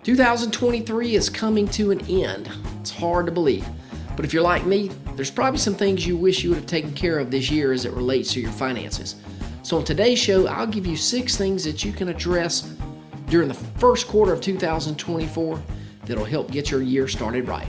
2023 is coming to an end. It's hard to believe. But if you're like me, there's probably some things you wish you would have taken care of this year as it relates to your finances. So on today's show, I'll give you 6 things that you can address during the first quarter of 2024 that'll help get your year started right.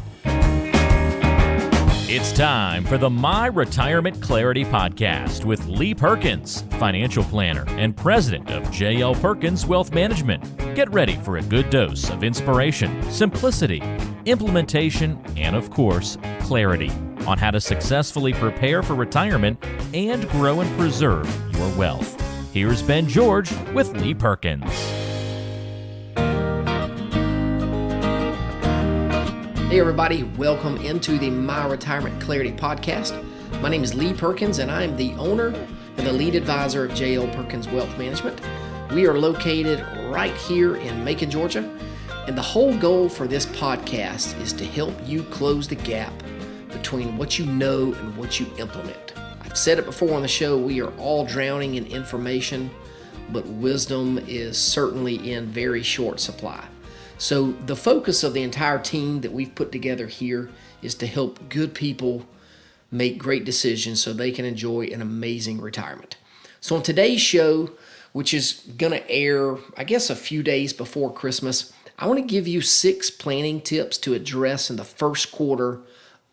It's time for the My Retirement Clarity Podcast with Lee Perkins, financial planner and president of J.L. Perkins Wealth Management. Get ready for a good dose of inspiration, simplicity, implementation, and of course, clarity on how to successfully prepare for retirement and grow and preserve your wealth. Here's Ben George with Lee Perkins. Hey everybody, welcome into the My Retirement Clarity Podcast. My name is Lee Perkins and I am the owner and the lead advisor of J.L. Perkins Wealth Management. We are located right here in Macon, Georgia, and the whole goal for this podcast is to help you close the gap between what you know and what you implement. I've said it before on the show, we are all drowning in information, but wisdom is certainly in very short supply. So the focus of the entire team that we've put together here is to help good people make great decisions so they can enjoy an amazing retirement. So on today's show, which is going to air, I guess, a few days before Christmas, I want to give you 6 planning tips to address in the first quarter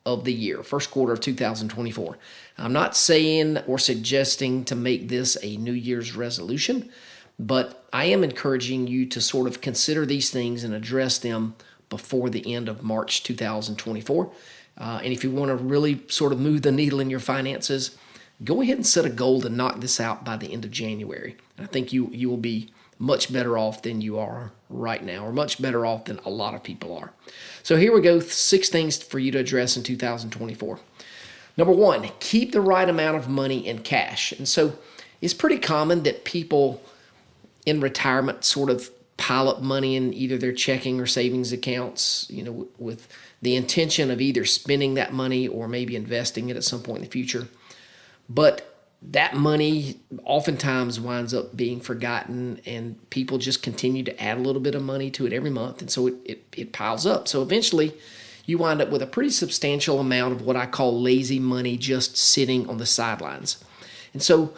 of the year, first quarter of 2024. I'm not saying or suggesting to make this a New Year's resolution, but I am encouraging you to sort of consider these things and address them before the end of March 2024. And if you want to really sort of move the needle in your finances, go ahead and set a goal to knock this out by the end of January. And I think you will be much better off than you are right now, or much better off than a lot of people are. So here we go, 6 things for you to address in 2024. Number 1, keep the right amount of money in cash. And so it's pretty common that people in retirement sort of pile up money in either their checking or savings accounts, with the intention of either spending that money or maybe investing it at some point in the future. But that money oftentimes winds up being forgotten, and people just continue to add a little bit of money to it every month, and so it piles up. So eventually you wind up with a pretty substantial amount of what I call lazy money just sitting on the sidelines. And so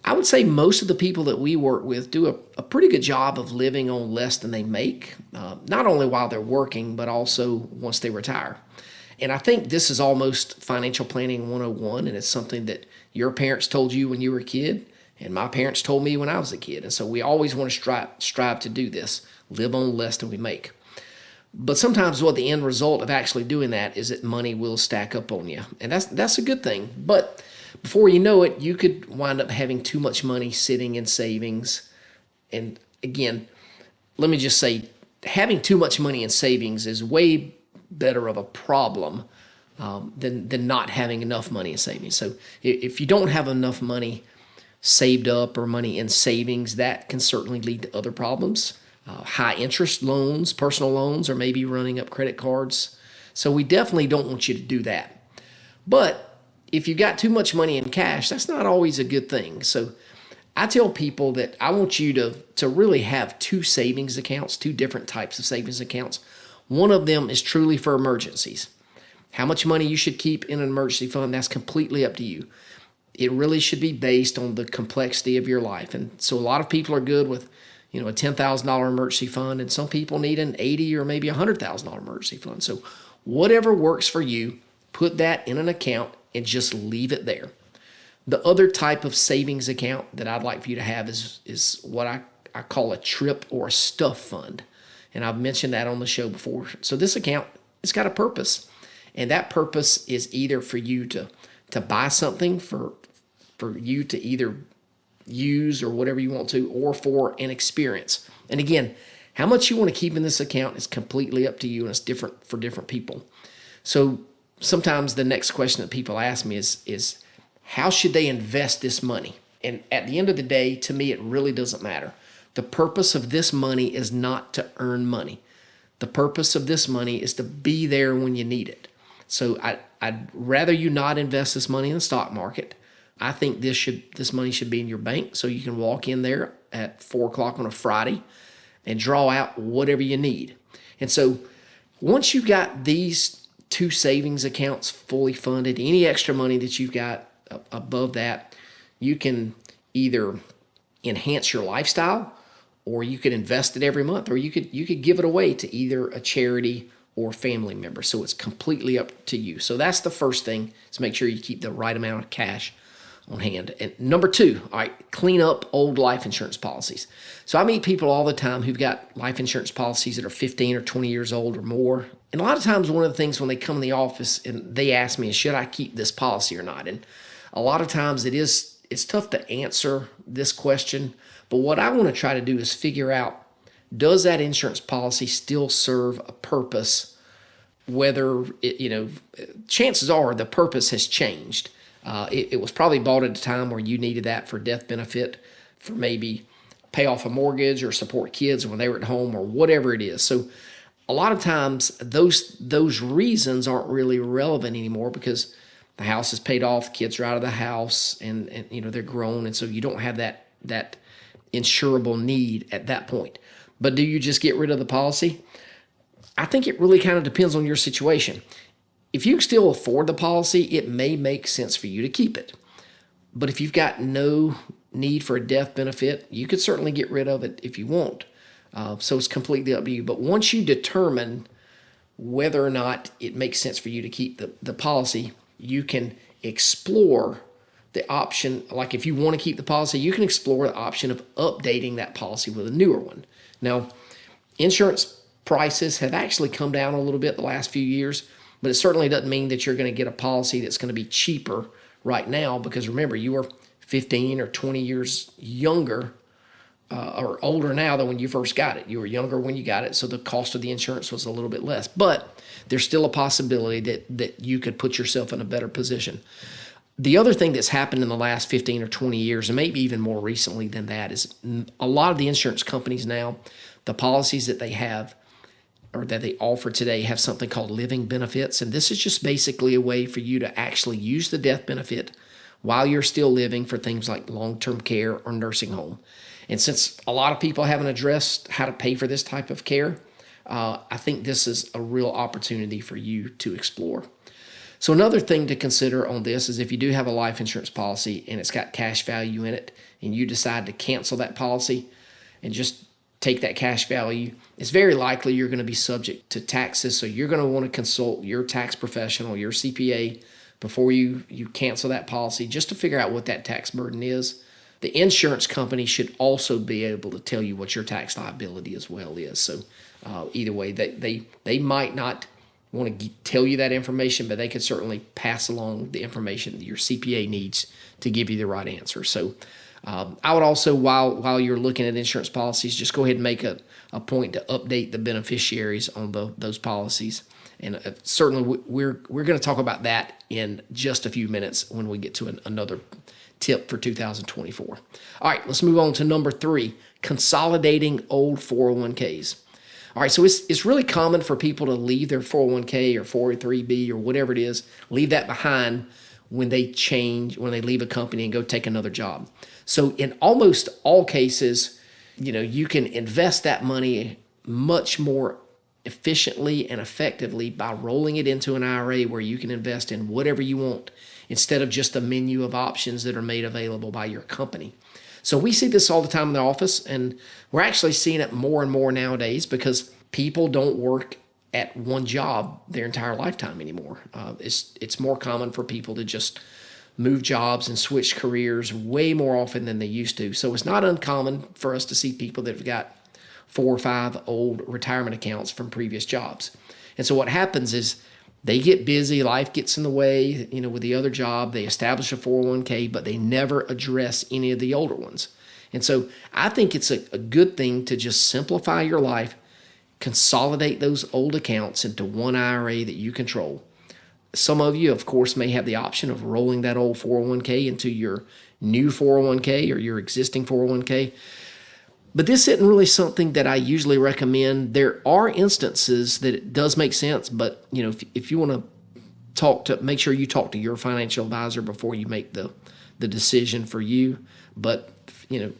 I would say most of the people that we work with do a pretty good job of living on less than they make, not only while they're working, but also once they retire. And I think this is almost financial planning 101, and it's something that your parents told you when you were a kid, and my parents told me when I was a kid. And so we always want to strive to do this, live on less than we make. But sometimes what the end result of actually doing that is that money will stack up on you, and that's a good thing. But before you know it, you could wind up having too much money sitting in savings. And again, let me just say, having too much money in savings is way better of a problem than not having enough money in savings. So if you don't have enough money saved up or money in savings, that can certainly lead to other problems. High interest loans, personal loans, or maybe running up credit cards. So we definitely don't want you to do that. But if you got too much money in cash, that's not always a good thing. So I tell people that I want you to really have 2 savings accounts, 2 different types of savings accounts. One of them is truly for emergencies. How much money you should keep in an emergency fund, that's completely up to you. It really should be based on the complexity of your life. And so a lot of people are good with, a $10,000 emergency fund, and some people need an $80,000 or maybe $100,000 emergency fund. So whatever works for you, put that in an account and just leave it there. The other type of savings account that I'd like for you to have is what I call a trip or a stuff fund. And I've mentioned that on the show before. So this account, it's got a purpose. And that purpose is either for you to buy something for you to either use or whatever you want to, or for an experience. And again, how much you want to keep in this account is completely up to you, and it's different for different people. So sometimes the next question that people ask me is how should they invest this money? And at the end of the day, to me, it really doesn't matter. The purpose of this money is not to earn money. The purpose of this money is to be there when you need it. So I'd rather you not invest this money in the stock market. I think this money should be in your bank, so you can walk in there at 4 o'clock on a Friday and draw out whatever you need. And so once you've got these two savings accounts fully funded, any extra money that you've got above that, you can either enhance your lifestyle, or you could invest it every month, or you could give it away to either a charity or family member. So it's completely up to you. So that's the first thing, is make sure you keep the right amount of cash on hand. And number two, all right, clean up old life insurance policies. So I meet people all the time who've got life insurance policies that are 15 or 20 years old or more. And a lot of times one of the things when they come in the office and they ask me, should I keep this policy or not? And a lot of times it's tough to answer this question. But what I want to try to do is figure out, does that insurance policy still serve a purpose? Whether chances are the purpose has changed. It was probably bought at a time where you needed that for death benefit, for maybe pay off a mortgage or support kids when they were at home or whatever it is. So a lot of times those reasons aren't really relevant anymore, because the house is paid off, kids are out of the house, and they're grown, and so you don't have that insurable need at that point. But do you just get rid of the policy? I think it really kind of depends on your situation. If you still afford the policy, it may make sense for you to keep it. But if you've got no need for a death benefit, you could certainly get rid of it if you want. So it's completely up to you. But once you determine whether or not it makes sense for you to keep the policy, you can explore the option. Like if you want to keep the policy, you can explore the option of updating that policy with a newer one. Now, insurance prices have actually come down a little bit the last few years, but it certainly doesn't mean that you're going to get a policy that's going to be cheaper right now, because remember, you are 15 or 20 years younger or older now than when you first got it. You were younger when you got it, so the cost of the insurance was a little bit less. But there's still a possibility that you could put yourself in a better position. The other thing that's happened in the last 15 or 20 years, and maybe even more recently than that, is a lot of the insurance companies now, the policies that they have or that they offer today have something called living benefits. And this is just basically a way for you to actually use the death benefit while you're still living for things like long-term care or nursing home. And since a lot of people haven't addressed how to pay for this type of care, I think this is a real opportunity for you to explore. So another thing to consider on this is if you do have a life insurance policy and it's got cash value in it, and you decide to cancel that policy and just take that cash value, it's very likely you're going to be subject to taxes. So you're going to want to consult your tax professional, your CPA, before you cancel that policy, just to figure out what that tax burden is. The insurance company should also be able to tell you what your tax liability as well is. So either way, they might not want to tell you that information, but they could certainly pass along the information that your CPA needs to give you the right answer. So I would also, while you're looking at insurance policies, just go ahead and make a point to update the beneficiaries on those policies. And certainly we're going to talk about that in just a few minutes when we get to another tip for 2024. All right, let's move on to number 3, consolidating old 401ks. All right, so it's really common for people to leave their 401k or 403b or whatever it is, leave that behind when they leave a company and go take another job. So in almost all cases, you can invest that money much more efficiently and effectively by rolling it into an IRA where you can invest in whatever you want instead of just a menu of options that are made available by your company. So we see this all the time in the office, and we're actually seeing it more and more nowadays because people don't work at one job their entire lifetime anymore. It's more common for people to just move jobs and switch careers way more often than they used to. So it's not uncommon for us to see people that have got 4 or 5 old retirement accounts from previous jobs. And so what happens is they get busy, life gets in the way, with the other job, they establish a 401k, but they never address any of the older ones. And so I think it's a good thing to just simplify your life, consolidate those old accounts into one IRA that you control. Some of you, of course, may have the option of rolling that old 401k into your new 401k or your existing 401k. But this isn't really something that I usually recommend. There are instances that it does make sense, but if you want to make sure you talk to your financial advisor before you make the decision for you. But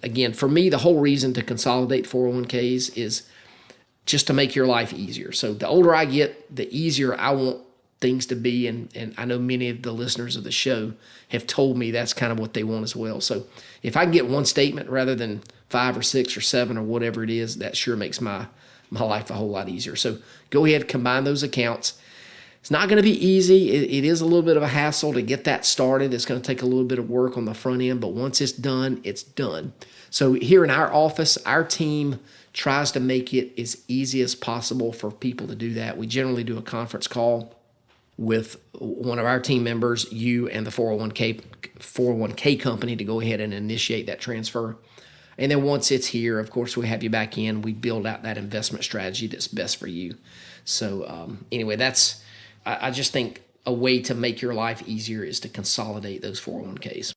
again, for me, the whole reason to consolidate 401ks is just to make your life easier. So the older I get, the easier I want things to be. And I know many of the listeners of the show have told me that's kind of what they want as well. So if I can get one statement rather than 5 or 6 or 7 or whatever it is, that sure makes my life a whole lot easier. So go ahead, combine those accounts. It's not going to be easy. It is a little bit of a hassle to get that started. It's going to take a little bit of work on the front end, but once it's done, it's done. So here in our office, our team tries to make it as easy as possible for people to do that. We generally do a conference call with one of our team members, you and the 401k company, to go ahead and initiate that transfer. And then once it's here, of course, we have you back in. We build out that investment strategy that's best for you. So anyway, I just think a way to make your life easier is to consolidate those 401ks.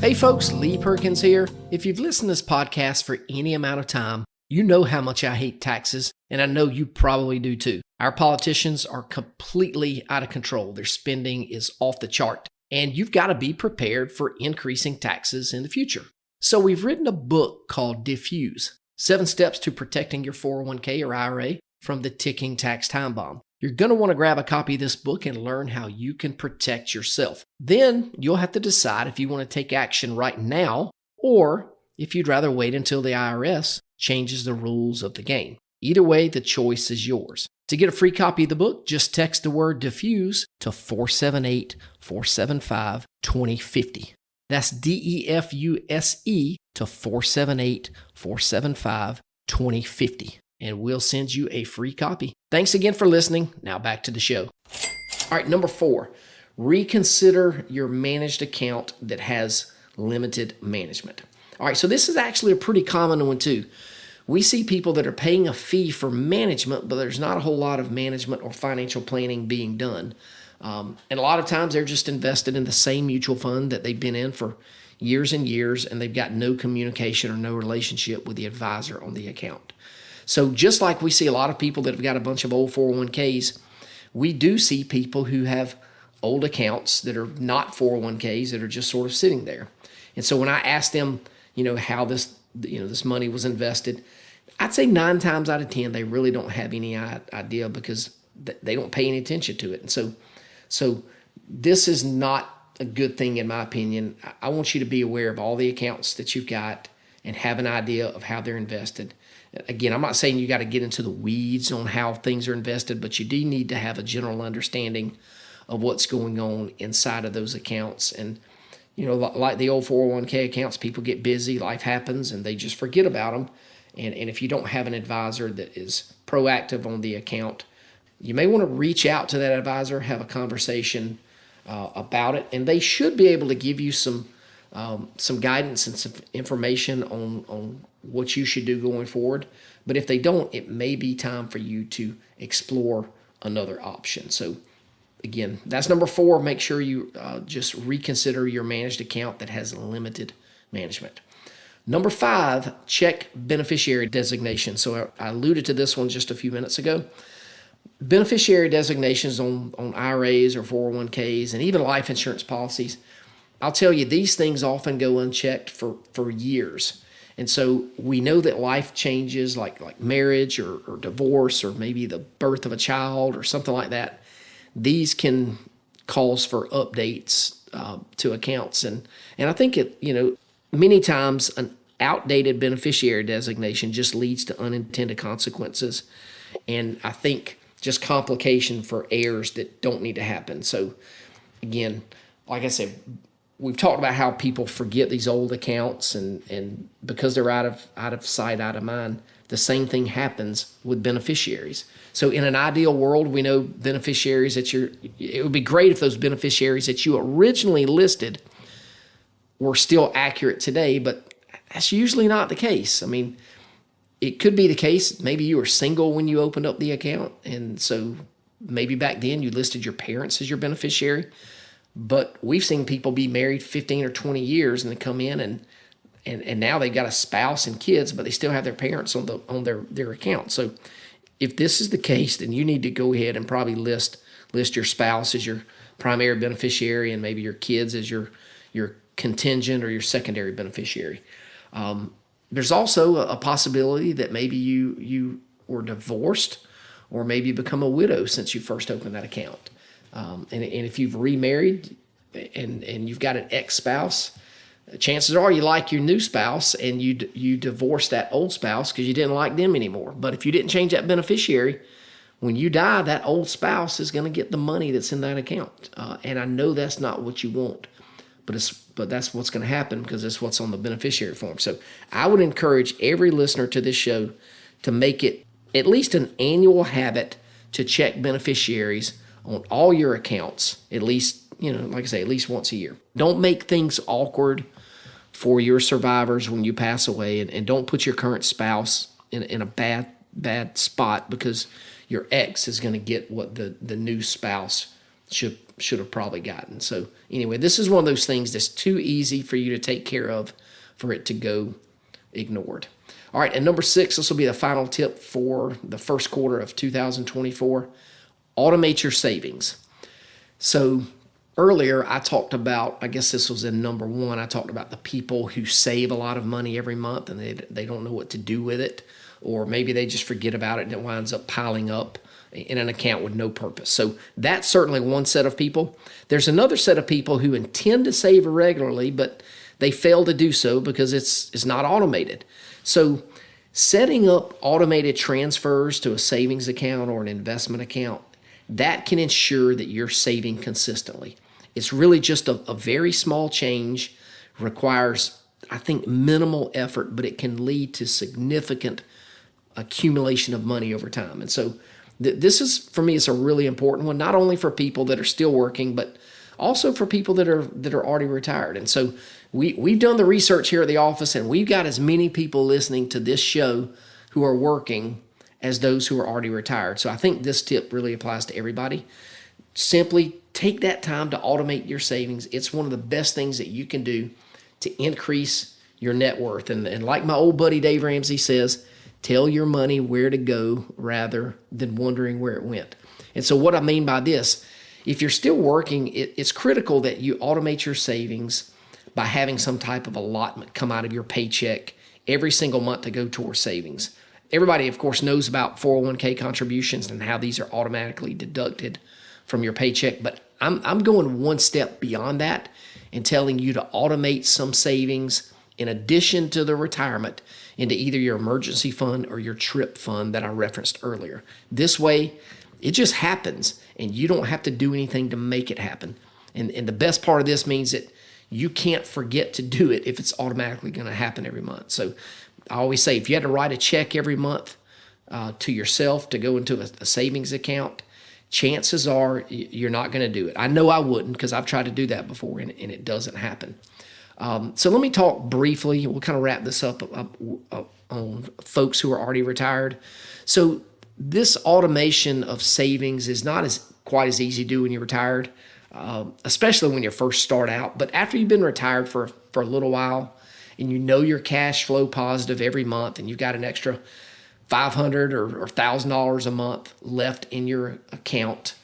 Hey folks, Lee Perkins here. If you've listened to this podcast for any amount of time, you know how much I hate taxes, and I know you probably do too. Our politicians are completely out of control. Their spending is off the chart, and you've got to be prepared for increasing taxes in the future. So we've written a book called Diffuse, 7 Steps to Protecting Your 401k or IRA from the Ticking Tax Time Bomb. You're going to want to grab a copy of this book and learn how you can protect yourself. Then you'll have to decide if you want to take action right now or if you'd rather wait until the IRS changes the rules of the game. Either way, the choice is yours. To get a free copy of the book, just text the word diffuse to 478-475-2050. That's DEFUSE to 478-475-2050. And we'll send you a free copy. Thanks again for listening. Now back to the show. All right, number 4, reconsider your managed account that has limited management. All right, so this is actually a pretty common one too. We see people that are paying a fee for management, but there's not a whole lot of management or financial planning being done. And a lot of times they're just invested in the same mutual fund that they've been in for years and years, and they've got no communication or no relationship with the advisor on the account. So just like we see a lot of people that have got a bunch of old 401ks, we do see people who have old accounts that are not 401ks that are just sort of sitting there. And so when I ask them, how this money was invested, I'd say 9 times out of 10, they really don't have any idea because they don't pay any attention to it. And so this is not a good thing in my opinion. I want you to be aware of all the accounts that you've got and have an idea of how they're invested. Again, I'm not saying you got to get into the weeds on how things are invested, but you do need to have a general understanding of what's going on inside of those accounts. And, like the old 401k accounts, people get busy, life happens, and they just forget about them. And if you don't have an advisor that is proactive on the account, you may want to reach out to that advisor, have a conversation about it, and they should be able to give you some guidance and some information on what you should do going forward. But if they don't, it may be time for you to explore another option. So again, that's number 4. Make sure you just reconsider your managed account that has limited management. Number 5, check beneficiary designation. So I alluded to this one just a few minutes ago. Beneficiary designations on IRAs or 401ks and even life insurance policies, I'll tell you, these things often go unchecked for years. And so we know that life changes like marriage or divorce or maybe the birth of a child or something like that. These can cause for updates to accounts. And I think many times an outdated beneficiary designation just leads to unintended consequences. And I think just complication for heirs that don't need to happen. So again, like I said, we've talked about how people forget these old accounts and because they're out of sight, out of mind, the same thing happens with beneficiaries. So in an ideal world, we know beneficiaries it would be great if those beneficiaries that you originally listed were still accurate today, but that's usually not the case. I mean, it could be the case. Maybe you were single when you opened up the account, and so maybe back then you listed your parents as your beneficiary. But we've seen people be married 15 or 20 years and then come in and now they've got a spouse and kids, but they still have their parents on their account. So if this is the case, then you need to go ahead and probably list your spouse as your primary beneficiary and maybe your kids as your contingent or your secondary beneficiary. There's also a possibility that maybe you were divorced, or maybe become a widow since you first opened that account. And if you've remarried and you've got an ex-spouse, chances are you like your new spouse, and you divorced that old spouse because you didn't like them anymore. But if you didn't change that beneficiary, when you die, that old spouse is going to get the money that's in that account. And I know that's not what you want, but that's what's going to happen because it's what's on the beneficiary form. So I would encourage every listener to this show to make it at least an annual habit to check beneficiaries on all your accounts, at least, like I say, at least once a year. Don't make things awkward for your survivors when you pass away, and don't put your current spouse in a bad spot because your ex is going to get what the new spouse should have probably gotten. So anyway, this is one of those things that's too easy for you to take care of for it to go ignored. All right, and number 6, this will be the final tip for the first quarter of 2024. Automate your savings. So earlier I talked about, I guess this was in number 1, I talked about the people who save a lot of money every month and they don't know what to do with it, or maybe they just forget about it and it winds up piling up in an account with no purpose. So that's certainly one set of people. There's another set of people who intend to save regularly, but they fail to do so because it's not automated. So setting up automated transfers to a savings account or an investment account, that can ensure that you're saving consistently. It's really just a very small change, requires, I think, minimal effort, but it can lead to significant accumulation of money over time. And so this is, for me, it's a really important one, not only for people that are still working, but also for people that are already retired. And so we've done the research here at the office, and we've got as many people listening to this show who are working as those who are already retired. So I think this tip really applies to everybody. Simply take that time to automate your savings. It's one of the best things that you can do to increase your net worth. And like my old buddy Dave Ramsey says, tell your money where to go rather than wondering where it went. And so what I mean by this, if you're still working, it's critical that you automate your savings by having some type of allotment come out of your paycheck every single month to go towards savings. Everybody, of course, knows about 401k contributions and how these are automatically deducted from your paycheck, but I'm going one step beyond that and telling you to automate some savings in addition to the retirement into either your emergency fund or your trip fund that I referenced earlier. This way, it just happens, and you don't have to do anything to make it happen. And the best part of this means that you can't forget to do it if it's automatically going to happen every month. So I always say, if you had to write a check every month to yourself to go into a savings account, chances are you're not going to do it. I know I wouldn't, because I've tried to do that before and it doesn't happen. So let me talk briefly. We'll kind of wrap this up on folks who are already retired. So this automation of savings is not quite as easy to do when you're retired, especially when you first start out. But after you've been retired for a little while, and you know you're cash flow positive every month, and you've got an extra $500 or $1,000 a month left in your account,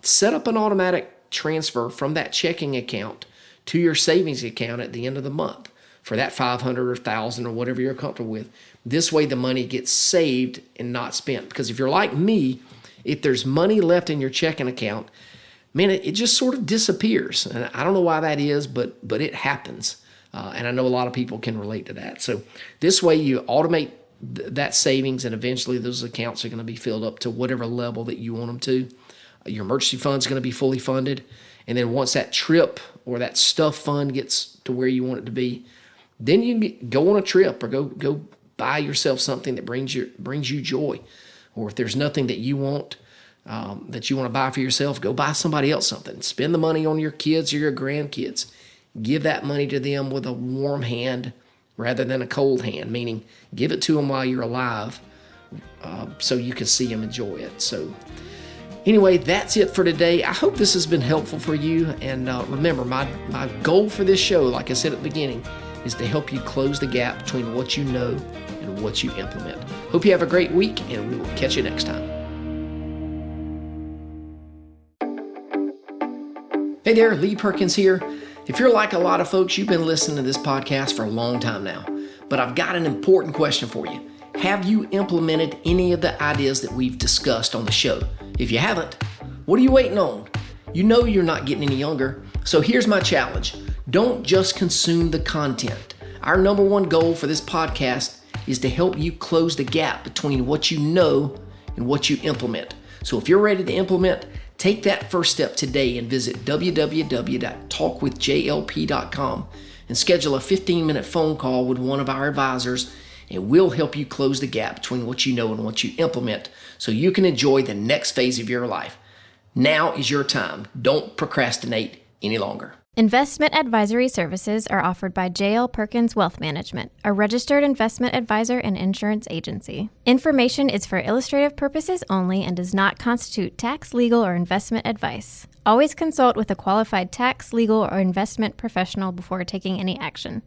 set up an automatic transfer from that checking account to your savings account at the end of the month for that $500 or $1,000 or whatever you're comfortable with. This way the money gets saved and not spent. Because if you're like me, if there's money left in your checking account, man, it just sort of disappears. And I don't know why that is, but it happens. And I know a lot of people can relate to that. So this way you automate that savings, and eventually those accounts are going to be filled up to whatever level that you want them to. Your emergency fund is going to be fully funded. And then once that trip or that stuff fund gets to where you want it to be, then you can go on a trip or go buy yourself something that brings you joy. Or if there's nothing that you want to buy for yourself, go buy somebody else something. Spend the money on your kids or your grandkids. Give that money to them with a warm hand rather than a cold hand, meaning give it to them while you're alive so you can see them enjoy it. So anyway, that's it for today. I hope this has been helpful for you. And remember, my goal for this show, like I said at the beginning, is to help you close the gap between what you know and what you implement. Hope you have a great week, and we will catch you next time. Hey there, Lee Perkins here. If you're like a lot of folks, you've been listening to this podcast for a long time now. But I've got an important question for you. Have you implemented any of the ideas that we've discussed on the show? If you haven't, what are you waiting on? You know you're not getting any younger. So here's my challenge. Don't just consume the content. Our number one goal for this podcast is to help you close the gap between what you know and what you implement. So if you're ready to implement, take that first step today and visit www.talkwithjlp.com and schedule a 15-minute phone call with one of our advisors, and we'll help you close the gap between what you know and what you implement so you can enjoy the next phase of your life. Now is your time. Don't procrastinate any longer. Investment advisory services are offered by J.L. Perkins Wealth Management, a registered investment advisor and insurance agency. Information is for illustrative purposes only and does not constitute tax, legal, or investment advice. Always consult with a qualified tax, legal, or investment professional before taking any action.